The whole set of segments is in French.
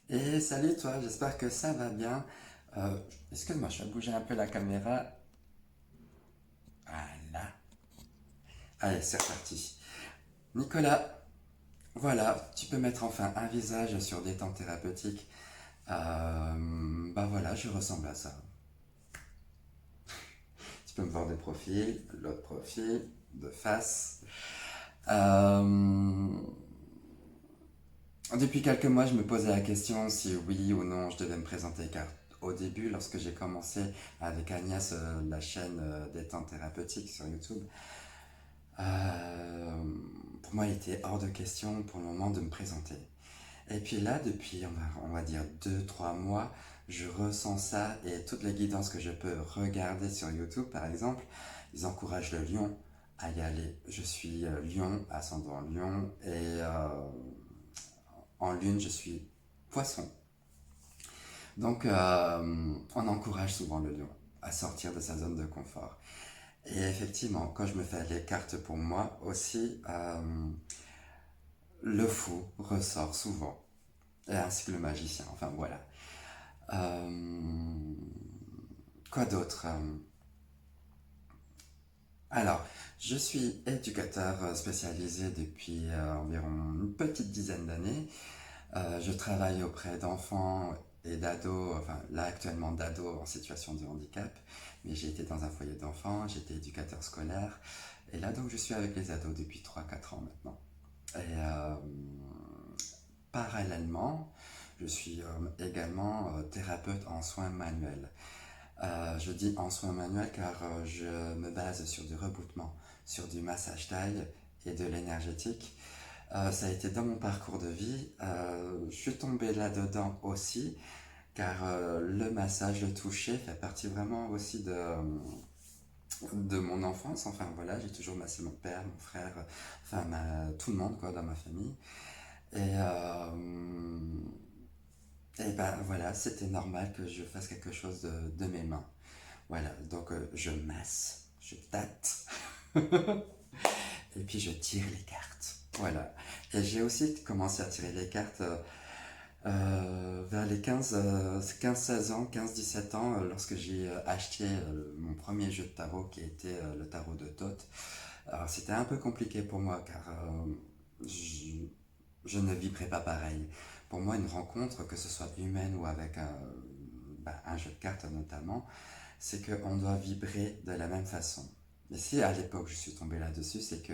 Et salut toi, j'espère que ça va bien. Euh, Excuse-moi, je vais bouger un peu la caméra. Voilà. Allez, c'est reparti. Nicolas, voilà, tu peux mettre enfin un visage sur des temps thérapeutiques. Bah voilà, je ressemble à ça. Tu peux me voir de profil, l'autre profil, de face. Euh, Depuis quelques mois, je me posais la question si oui ou non je devais me présenter, car au début, lorsque j'ai commencé avec Agnès la chaîne des temps thérapeutiques sur YouTube, euh, pour moi, il était hors de question pour le moment de me présenter. Et puis là, depuis, on va dire 2, 3 mois, je ressens ça et toutes les guidances que je peux regarder sur YouTube, par exemple, ils encouragent le lion à y aller. Je suis lion, ascendant lion, et en lune, je suis poisson. Donc, on encourage souvent le lion à sortir de sa zone de confort. Et effectivement, quand je me fais les cartes pour moi aussi, le fou ressort souvent, et ainsi que le magicien, enfin voilà. Euh, Quoi d'autre? Alors, je suis éducateur spécialisé depuis environ une petite dizaine d'années. Je travaille auprès d'enfants et d'ados, enfin là actuellement d'ados en situation de handicap, mais j'ai été dans un foyer d'enfants, j'étais éducateur scolaire, et là donc je suis avec les ados depuis 3, 4 ans maintenant. Et parallèlement, je suis également thérapeute en soins manuels. Je dis en soins manuels car je me base sur du rebootement, sur du massage taille et de l'énergétique. Ça a été dans mon parcours de vie. Je suis tombé là-dedans aussi, car le massage, le toucher fait partie vraiment aussi de mon enfance. Enfin voilà, j'ai toujours massé mon père, mon frère, enfin tout le monde quoi, dans ma famille. Et ben voilà, c'était normal que je fasse quelque chose de mes mains. Voilà, donc je masse, je tâte, et puis je tire les cartes. Voilà. Et j'ai aussi commencé à tirer les cartes vers les 16 ans, 15, 17 ans, lorsque j'ai acheté mon premier jeu de tarot qui était le tarot de Thoth. Alors c'était un peu compliqué pour moi car je ne vibrais pas pareil. Pour moi, une rencontre, que ce soit humaine ou avec un jeu de cartes notamment, c'est qu'on doit vibrer de la même façon. Et si à l'époque je suis tombé là-dessus, c'est que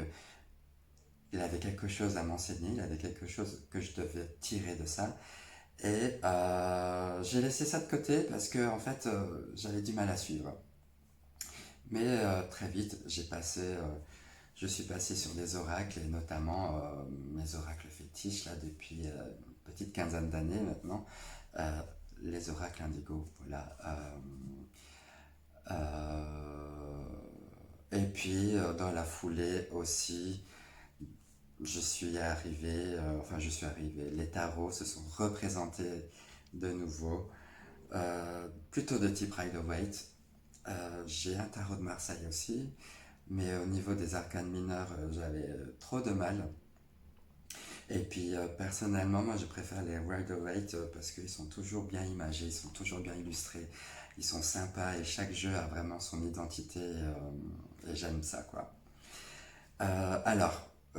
il avait quelque chose à m'enseigner, il avait quelque chose que je devais tirer de ça. Et j'ai laissé ça de côté parce que en fait j'avais du mal à suivre. Mais très vite je suis passé sur des oracles et notamment mes oracles fétiches là depuis une petite quinzaine d'années maintenant. Euh, les oracles indigo, voilà. Et puis dans la foulée aussi, je suis arrivé, les tarots se sont représentés de nouveau, plutôt de type Rider-Waite. J'ai un tarot de Marseille aussi, mais au niveau des arcanes mineurs, j'avais trop de mal. Et puis personnellement, moi je préfère les Rider-Waite parce qu'ils sont toujours bien imagés, ils sont toujours bien illustrés, ils sont sympas et chaque jeu a vraiment son identité et j'aime ça quoi.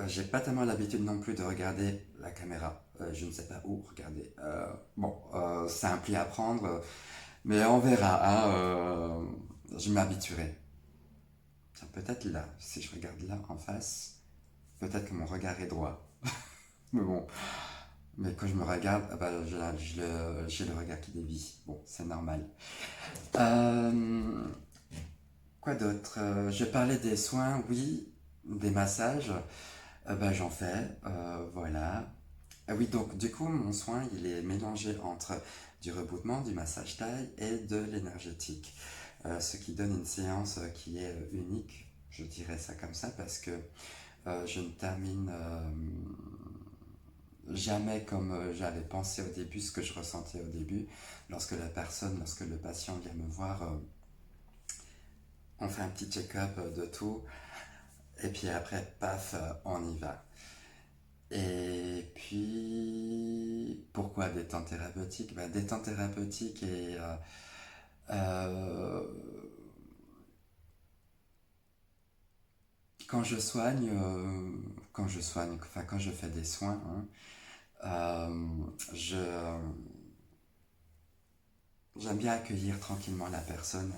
J'ai pas tellement l'habitude non plus de regarder la caméra. Je ne sais pas où regarder. Bon, c'est un pli à prendre, mais on verra. Hein, je m'habituerai. Tiens, peut-être là, si je regarde là en face, peut-être que mon regard est droit. Mais bon, mais quand je me regarde, ah bah, j'ai le regard qui dévie. Bon, c'est normal. Euh, Quoi d'autre? Je parlais des soins, oui, des massages. Bah, j'en fais, voilà. Ah oui, donc du coup, mon soin, il est mélangé entre du rebootement, du massage taille et de l'énergétique. Ce qui donne une séance qui est unique, je dirais ça comme ça, parce que je ne termine jamais comme j'avais pensé au début, ce que je ressentais au début. Lorsque le patient vient me voir, on fait un petit check-up de tout, et puis après, paf, on y va. Et puis, pourquoi quoi des temps thérapeutiques? Bah, des temps thérapeutiques et euh, quand je soigne, enfin quand je fais des soins, hein, je j'aime bien accueillir tranquillement la personne.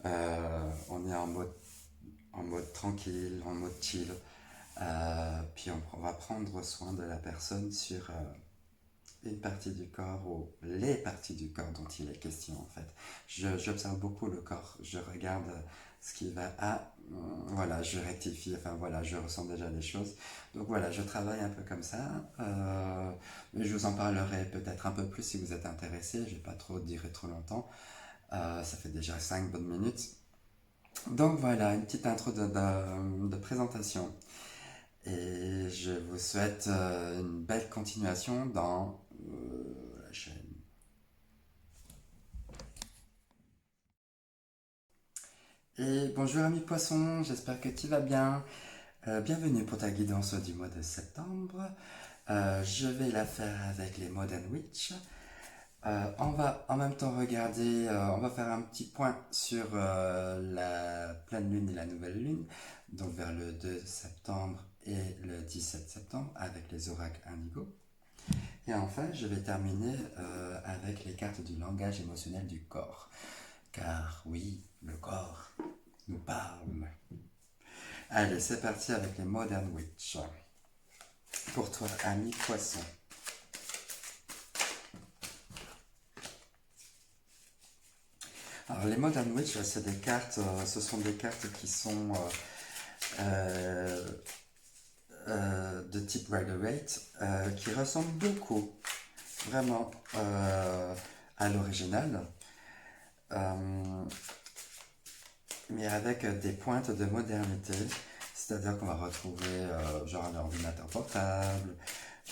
On est en mode tranquille, en mode chill. Puis on va prendre soin de la personne sur une partie du corps ou les parties du corps dont il est question en fait. J'observe beaucoup le corps, je regarde ce qui va. Ah, voilà, je rectifie, enfin voilà, je ressens déjà des choses. Donc voilà, je travaille un peu comme ça. Mais je vous en parlerai peut-être un peu plus si vous êtes intéressé, je vais pas trop dire trop longtemps. Ça fait déjà 5 bonnes minutes. Donc voilà, une petite intro de présentation. Et je vous souhaite une belle continuation dans la chaîne. Et bonjour ami poisson, j'espère que tu vas bien. Bienvenue pour ta guidance du mois de septembre. Je vais la faire avec les Modern Witch. On va en même temps regarder, on va faire un petit point sur la pleine lune et la nouvelle lune, donc vers le 2 septembre et le 17 septembre avec les oracles indigo. Et enfin, je vais terminer avec les cartes du langage émotionnel du corps. Car oui, le corps nous parle. Allez, c'est parti avec les Modern Witch. Pour toi, ami poisson. Alors, les Modern Witch, c'est des cartes, ce sont des cartes qui sont euh, de type Rider-Waite, qui ressemblent beaucoup, vraiment, à l'original. Euh, mais avec des pointes de modernité. C'est-à-dire qu'on va retrouver genre un ordinateur portable,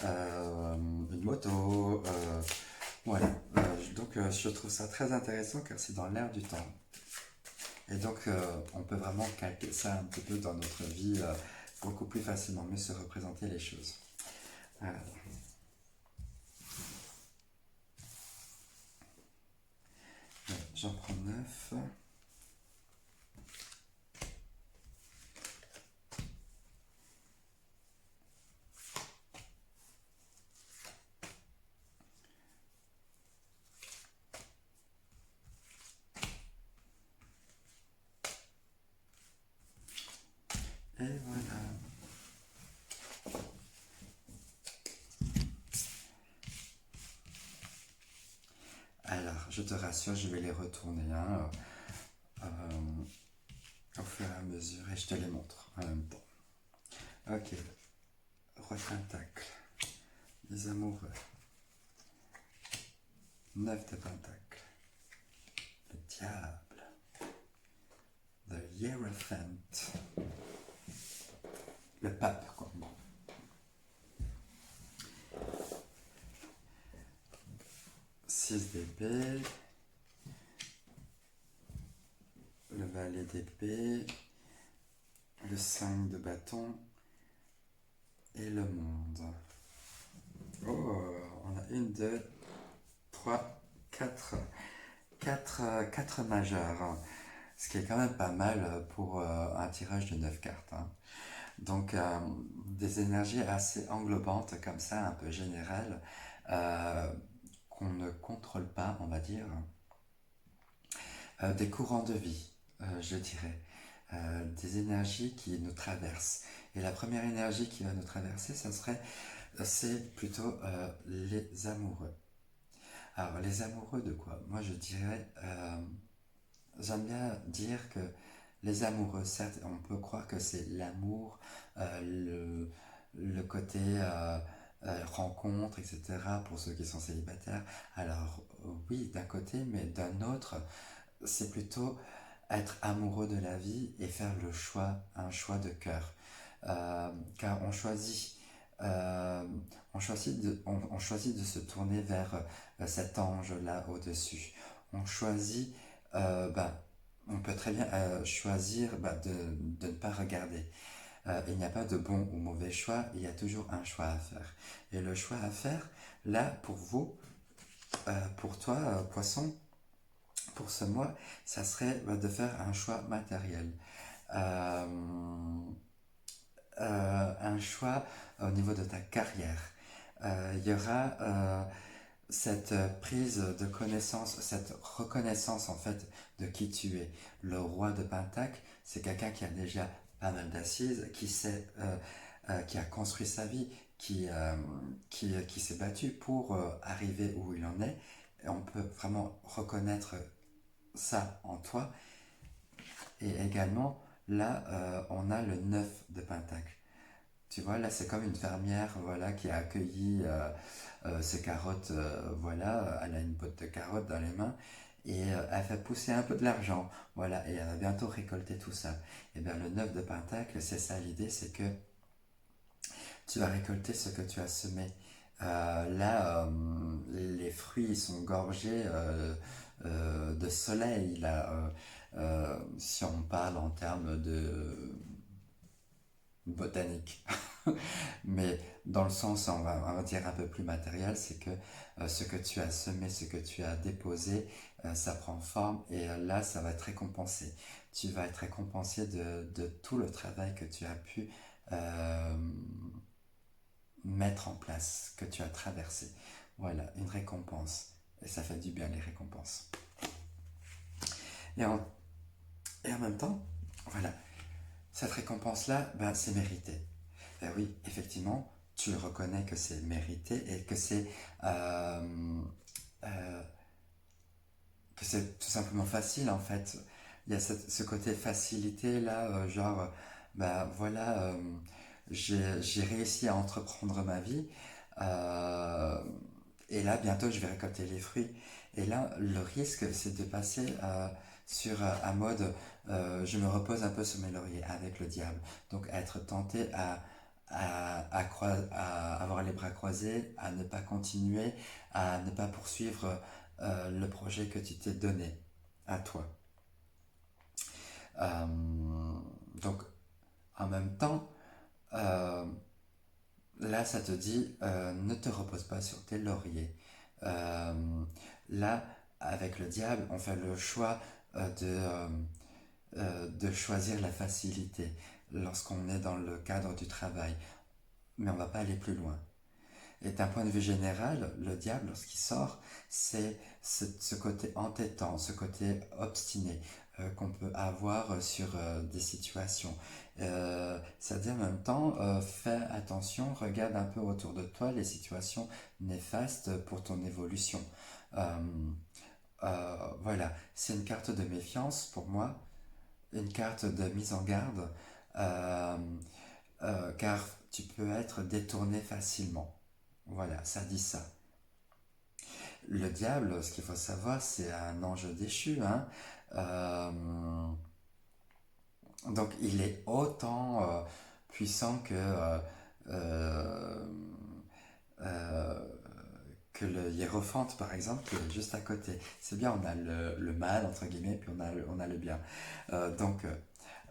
une moto, voilà. Donc je trouve ça très intéressant car c'est dans l'air du temps. Et donc on peut vraiment calquer ça un petit peu dans notre vie beaucoup plus facilement, mieux se représenter les choses. Voilà. J'en prends 9. Et voilà. Alors, je te rassure, je vais les retourner hein, au fur et à mesure et je te les montre en même temps. Ok, roi de pentacle, les amoureux, 9 de pentacle, le diable, the Hierophant, le pape quoi. Bon. 6 d'épée, le valet d'épée, le 5 de bâton et le monde. Oh, on a une, deux, trois, quatre majeurs, hein. Ce qui est quand même pas mal pour un tirage de 9 cartes. Hein. Donc, des énergies assez englobantes comme ça, un peu générales, euh, qu'on ne contrôle pas, on va dire. Des courants de vie, je dirais. Des énergies qui nous traversent. Et la première énergie qui va nous traverser, c'est plutôt les amoureux. Alors, les amoureux de quoi? Moi, je dirais, j'aime bien dire que les amoureux, certes, on peut croire que c'est l'amour, le côté rencontre, etc., pour ceux qui sont célibataires. Alors, oui, d'un côté, mais d'un autre, c'est plutôt être amoureux de la vie et faire le choix, un choix de cœur. Car euh, on choisit de se tourner vers cet ange-là au-dessus. On choisit, bah, on peut très bien choisir bah, de ne pas regarder. Il n'y a pas de bon ou mauvais choix, il y a toujours un choix à faire. Et le choix à faire, là, pour vous, pour toi, poisson, pour ce mois, ça serait de faire un choix matériel. Euh, un choix au niveau de ta carrière. Il y aura cette prise de connaissance, cette reconnaissance en fait de qui tu es. Le roi de Pentacle, c'est quelqu'un qui a déjà pas mal d'assises, qui sait, qui a construit sa vie, qui s'est battu pour arriver où il en est. Et on peut vraiment reconnaître ça en toi. Et également, là, on a le 9 de Pentacle. Tu vois, là, c'est comme une fermière, voilà, qui a accueilli ses carottes, voilà, elle a une botte de carottes dans les mains et elle fait pousser un peu de l'argent, voilà, et elle va bientôt récolter tout ça. Et bien, le 9 de Pentacle, c'est ça l'idée, c'est que tu vas récolter ce que tu as semé. Là, les fruits ils sont gorgés de soleil, là, si on parle en termes de botanique. Mais dans le sens, on va dire un peu plus matériel, c'est que ce que tu as semé, ce que tu as déposé, ça prend forme et là, ça va être récompensé. Tu vas être récompensé de tout le travail que tu as pu euh, mettre en place, que tu as traversé. Voilà, une récompense. Et ça fait du bien, les récompenses. Et en, et en même temps, voilà, cette récompense-là, ben, c'est mérité. Ben oui, effectivement, tu le reconnais que c'est mérité et euh, euh, que c'est tout simplement facile en fait. Il y a ce côté facilité là, genre, bah voilà, j'ai réussi à entreprendre ma vie euh, et là bientôt je vais récolter les fruits. Et là, le risque c'est de passer sur un mode je me repose un peu sur mes lauriers avec le diable. Donc être tenté à avoir les bras croisés, à ne pas continuer, à ne pas poursuivre le projet que tu t'es donné à toi. Euh, donc, en même temps, euh, là, ça te dit, ne te repose pas sur tes lauriers. Euh, là, avec le diable, on fait le choix de choisir la facilité lorsqu'on est dans le cadre du travail, mais on ne va pas aller plus loin. Et d'un point de vue général, le diable, lorsqu'il sort, c'est ce côté entêtant, ce côté obstiné qu'on peut avoir sur des situations. C'est-à-dire en même temps, fais attention, regarde un peu autour de toi les situations néfastes pour ton évolution. Euh, voilà, c'est une carte de méfiance pour moi, une carte de mise en garde, euh, car tu peux être détourné facilement. Voilà, ça dit ça. Le diable, ce qu'il faut savoir, c'est un ange déchu, hein. Euh, donc il est autant puissant euh, euh, que le hiérophante, par exemple, qui est juste à côté. C'est bien, on a le mal, entre guillemets, puis on a le bien. Donc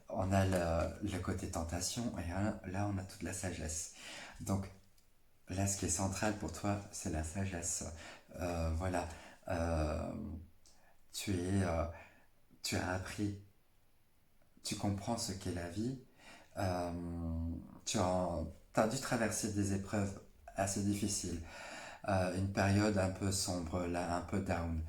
on a le côté tentation, et là on a toute la sagesse. Donc là, ce qui est central pour toi, c'est la sagesse. Voilà. Euh, tu es, euh, tu as appris, tu comprends ce qu'est la vie. Euh, as dû traverser des épreuves assez difficiles. Une période un peu sombre, là, un peu down.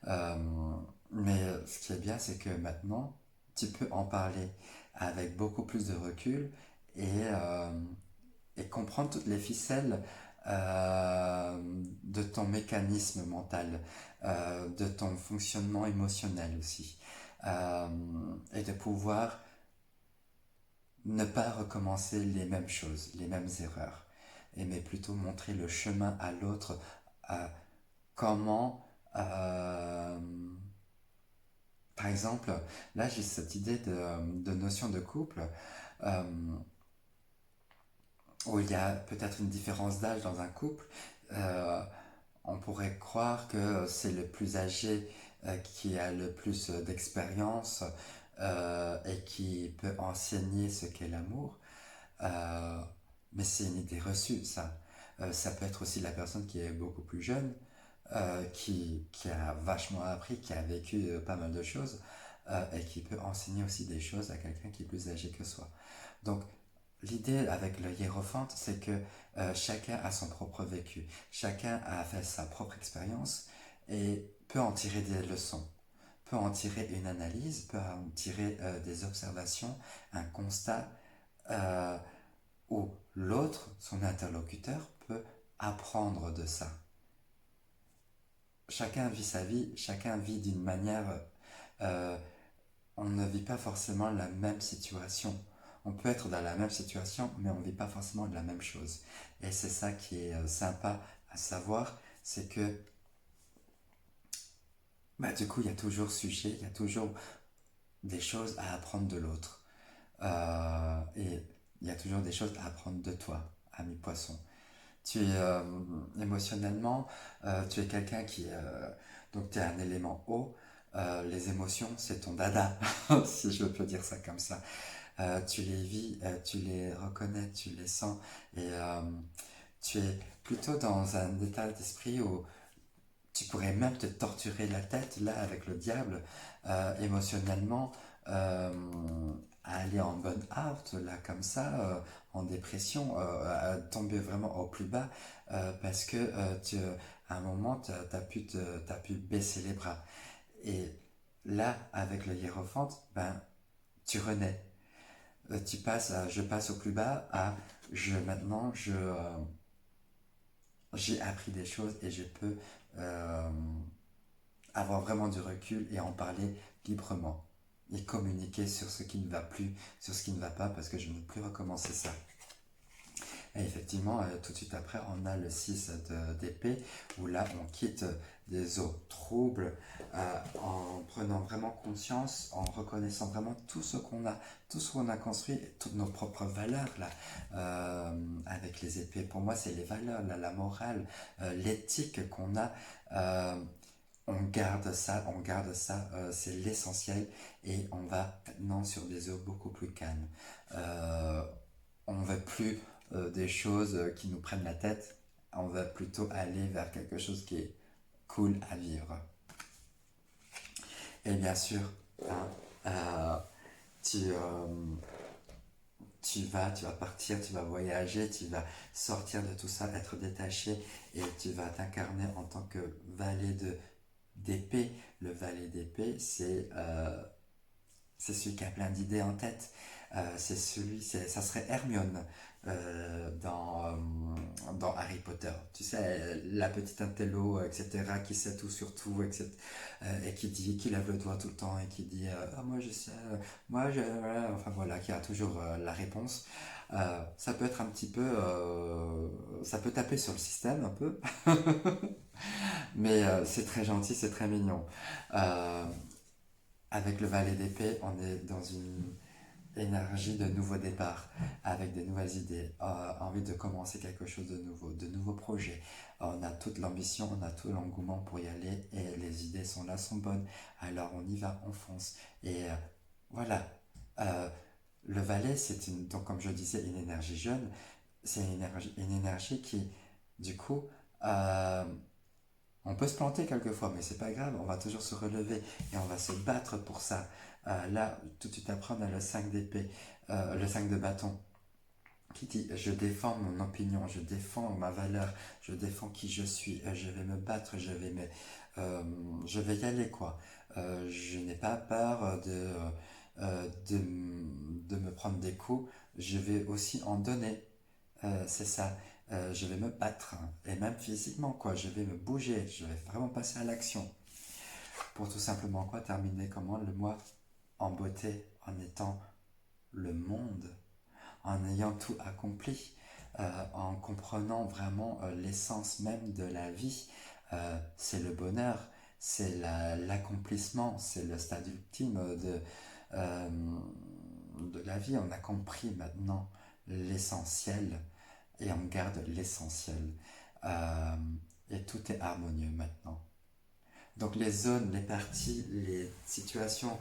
Euh, mais ce qui est bien, c'est que maintenant, tu peux en parler avec beaucoup plus de recul et comprendre toutes les ficelles de ton mécanisme mental, de ton fonctionnement émotionnel aussi, euh, et de pouvoir ne pas recommencer les mêmes choses, les mêmes erreurs, mais plutôt montrer le chemin à l'autre, comment, par exemple, là j'ai cette idée de notion de couple, euh, où il y a peut-être une différence d'âge dans un couple. Euh, on pourrait croire que c'est le plus âgé qui a le plus d'expérience et qui peut enseigner ce qu'est l'amour. Euh, mais c'est une idée reçue, ça. Ça peut être aussi la personne qui est beaucoup plus jeune, qui a vachement appris, qui a vécu pas mal de choses, et qui peut enseigner aussi des choses à quelqu'un qui est plus âgé que soi. Donc, l'idée avec le hiérophante, c'est que chacun a son propre vécu, chacun a fait sa propre expérience et peut en tirer des leçons, peut en tirer une analyse, peut en tirer des observations, un constat, euh, où l'autre, son interlocuteur, peut apprendre de ça. Chacun vit sa vie, chacun vit d'une manière. euh, on ne vit pas forcément la même situation. On peut être dans la même situation, mais on ne vit pas forcément la même chose. Et c'est ça qui est sympa à savoir, c'est que bah, du coup, il y a toujours sujet, il y a toujours des choses à apprendre de l'autre. Et il y a toujours des choses à apprendre de toi, ami poisson. Tu es émotionnellement, tu es quelqu'un donc tu es un élément haut. Les émotions, c'est ton dada, si je peux dire ça comme ça. Tu les vis, tu les reconnais, tu les sens, et tu es plutôt dans un état d'esprit où tu pourrais même te torturer la tête là avec le diable émotionnellement, euh, à aller en burn-out là comme ça, en dépression, à tomber vraiment au plus bas, parce que à un moment t'as pu baisser les bras. Et là avec le hiérophante, ben tu renais. Je passe au plus bas à maintenant j'ai appris des choses et je peux euh, avoir vraiment du recul et en parler librement et communiquer sur ce qui ne va plus, sur ce qui ne va pas, parce que je ne veux plus recommencer ça. Et effectivement, tout de suite après, on a le 6 d'épée, où là, on quitte des eaux troubles, en prenant vraiment conscience, en reconnaissant vraiment tout ce qu'on a construit, toutes nos propres valeurs, là, avec les épées. Pour moi, c'est les valeurs, là, la morale, l'éthique qu'on a. euh, on garde ça, c'est l'essentiel, et on va maintenant sur des eaux beaucoup plus calmes. Euh, on ne veut plus des choses qui nous prennent la tête, on va plutôt aller vers quelque chose qui est cool à vivre. Et bien sûr, hein, euh, tu, euh, tu vas partir, tu vas voyager, tu vas sortir de tout ça, être détaché, et tu vas t'incarner en tant que valet d'épée. Le valet d'épée, c'est celui qui a plein d'idées en tête. Ça serait Hermione dans Harry Potter. Tu sais, la petite intello, etc., qui sait tout sur tout, etc., et qui lève le doigt tout le temps et qui dit ah, moi je sais, voilà. Enfin voilà, qui a toujours la réponse. Ça peut être un petit peu. Ça peut taper sur le système un peu, mais c'est très gentil, c'est très mignon. Euh, avec le valet d'épée, on est dans une énergie de nouveau départ, avec des nouvelles idées, envie de commencer quelque chose de nouveau, de nouveaux projets. On a toute l'ambition, on a tout l'engouement pour y aller, et les idées sont là, sont bonnes. Alors on y va, on fonce. Et voilà. Euh, le valet, donc comme je disais, une énergie jeune. C'est une énergie qui, du coup, euh, on peut se planter quelquefois, mais c'est pas grave, on va toujours se relever et on va se battre pour ça. Là, tout de suite après, on a le 5 d'épée, le 5 de bâton, qui dit je défends mon opinion, je défends ma valeur, je défends qui je suis, je vais me battre, je vais y aller, quoi. Je n'ai pas peur de me prendre des coups, je vais aussi en donner. C'est ça. Je vais me battre, hein. Et même physiquement, quoi. Je vais me bouger, je vais vraiment passer à l'action. Pour tout simplement quoi, terminer comment le mois en beauté, en étant le monde, en ayant tout accompli, en comprenant vraiment l'essence même de la vie. C'est le bonheur, c'est l'accomplissement, c'est le stade ultime euh, de la vie. On a compris maintenant l'essentiel, et on garde l'essentiel. Euh, et tout est harmonieux maintenant. Donc les zones, les parties, les situations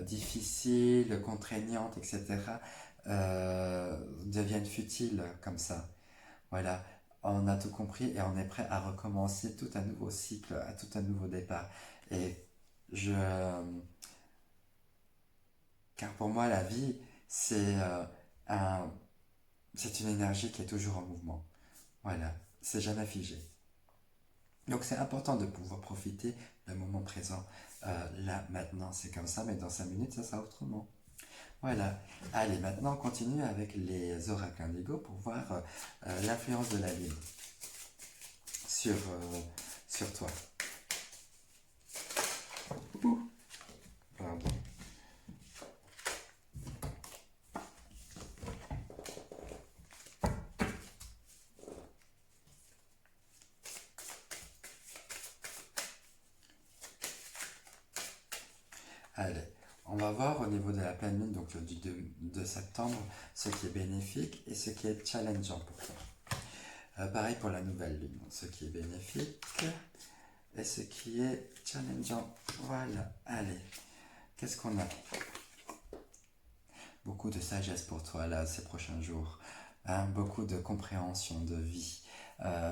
difficiles, contraignantes, etc., deviennent futiles comme ça. Voilà, on a tout compris et on est prêt à recommencer tout un nouveau cycle, à tout un nouveau départ. Et je, car pour moi, la vie, c'est un, c'est une énergie qui est toujours en mouvement. Voilà, c'est jamais figé. Donc c'est important de pouvoir profiter du moment présent. Là, maintenant, c'est comme ça, mais dans 5 minutes, ça sera autrement. Voilà. Allez, maintenant, on continue avec les oracles indigo pour voir l'influence de la lune sur toi. Pardon. Allez, on va voir au niveau de la pleine lune, donc du 2 septembre, ce qui est bénéfique et ce qui est challengeant pour toi. Pareil pour la nouvelle lune, ce qui est bénéfique et ce qui est challengeant. Voilà, allez, qu'est-ce qu'on a? Beaucoup de sagesse pour toi là ces prochains jours. Hein, beaucoup de compréhension de vie,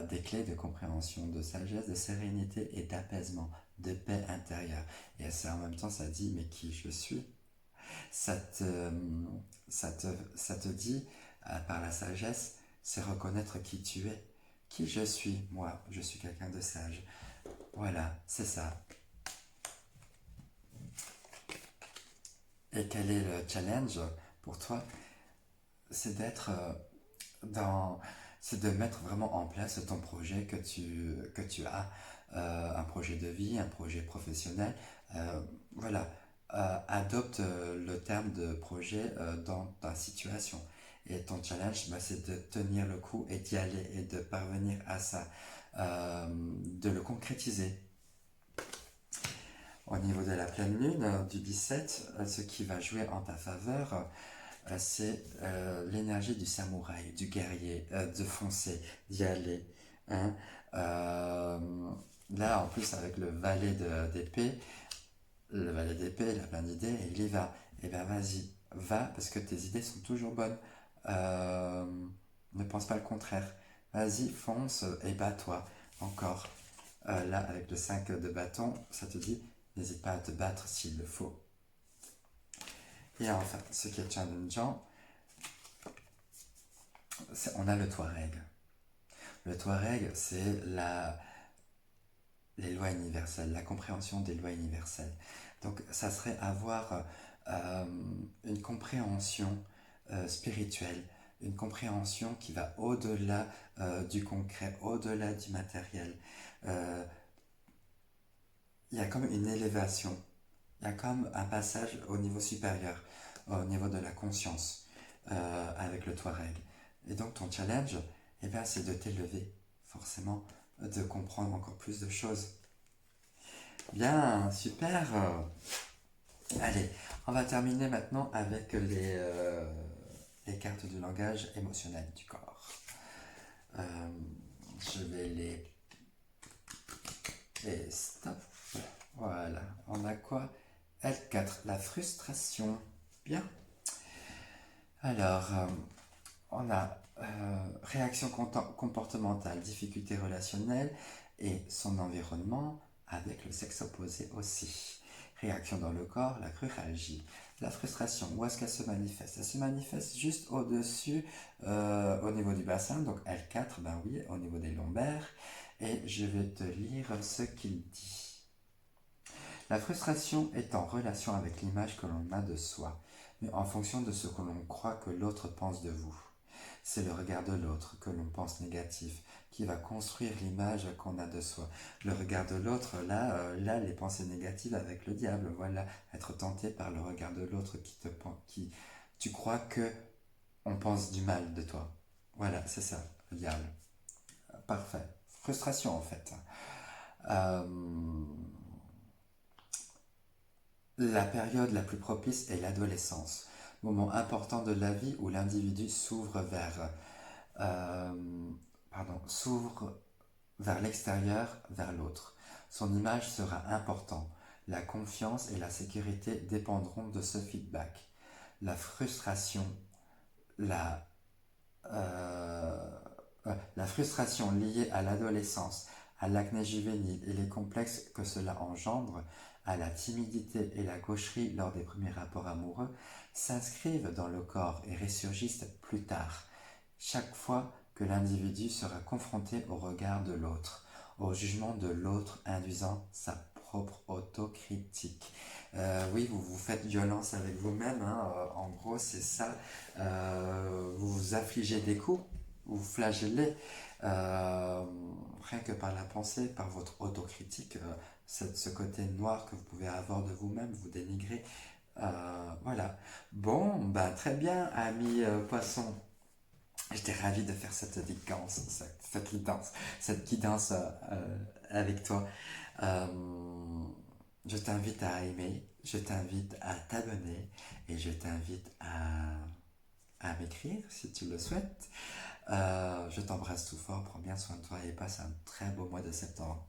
des clés de compréhension, de sagesse, de sérénité et d'apaisement, de paix intérieure. Et ça, en même temps, ça dit mais qui je suis. Ça te, ça te dit par la sagesse, c'est reconnaître qui tu es. Qui je suis, moi, je suis quelqu'un de sage. Voilà, c'est ça. Et quel est le challenge pour toi? C'est d'être dans, c'est de mettre vraiment en place ton projet que tu as, un projet de vie, un projet professionnel. Euh, voilà, adopte le terme de projet dans ta situation. Et ton challenge, bah, c'est de tenir le coup et d'y aller et de parvenir à ça, de le concrétiser. Au niveau de la pleine lune du 17, ce qui va jouer en ta faveur, c'est l'énergie du samouraï, du guerrier, de foncer, d'y aller. Hein. Euh, Là, en plus, avec d'épée, le valet d'épée, il a plein d'idées et il y va. Eh bien, vas-y, va, parce que tes idées sont toujours bonnes. Euh, Ne pense pas le contraire. Vas-y, fonce et bats-toi. Encore. Là, avec le 5 de bâton, ça te dit, n'hésite pas à te battre s'il le faut. Et enfin, ce qui est challengeant, on a le Touareg. Le Touareg, c'est les lois universelles, la compréhension des lois universelles. Donc, ça serait avoir euh, une compréhension spirituelle, une compréhension qui va au-delà du concret, au-delà du matériel. Euh, Il y a comme une élévation, il y a comme un passage au niveau supérieur, au niveau de la conscience avec le Touareg. Et donc ton challenge, eh ben, c'est de t'élever, forcément, de comprendre encore plus de choses. Bien, super. Allez, on va terminer maintenant avec les cartes du langage émotionnel du corps. Euh, je vais Et stop. Voilà, on a quoi? L4, la frustration. Bien. Alors, on a réaction comportementale, difficulté relationnelle et son environnement avec le sexe opposé aussi. Réaction dans le corps, la cruralgie. La frustration, où est-ce qu'elle se manifeste? Elle se manifeste juste au-dessus, au niveau du bassin, donc L4, ben oui, au niveau des lombaires. Et je vais te lire ce qu'il dit. La frustration est en relation avec l'image que l'on a de soi, mais en fonction de ce que l'on croit que l'autre pense de vous. C'est le regard de l'autre que l'on pense négatif qui va construire l'image qu'on a de soi. Le regard de l'autre, là, les pensées négatives avec le diable, voilà, être tenté par le regard de l'autre qui tu crois que on pense du mal de toi. Voilà, c'est ça, le diable. Parfait. Frustration en fait. Euh, La période la plus propice est l'adolescence, moment important de la vie où l'individu euh, s'ouvre vers l'extérieur, vers l'autre. Son image sera importante. La confiance et la sécurité dépendront de ce feedback. La frustration la, euh, la frustration liée à l'adolescence, à l'acné juvénile et les complexes que cela engendre, à la timidité et la gaucherie lors des premiers rapports amoureux, s'inscrivent dans le corps et ressurgissent plus tard, chaque fois que l'individu sera confronté au regard de l'autre, au jugement de l'autre induisant sa propre autocritique. Oui, vous vous faites violence avec vous-même, hein, en gros c'est ça. Vous vous affligez des coups, vous flagellez, euh, rien que par la pensée, par votre autocritique, ce côté noir que vous pouvez avoir de vous-même, vous dénigrez. Voilà. Bon, bah très bien, ami poisson. J'étais ravi de faire cette guidance avec toi. Euh, je t'invite à aimer, je t'invite à t'abonner et je t'invite à m'écrire si tu le souhaites. Je t'embrasse tout fort, prends bien soin de toi et passe un très beau mois de septembre.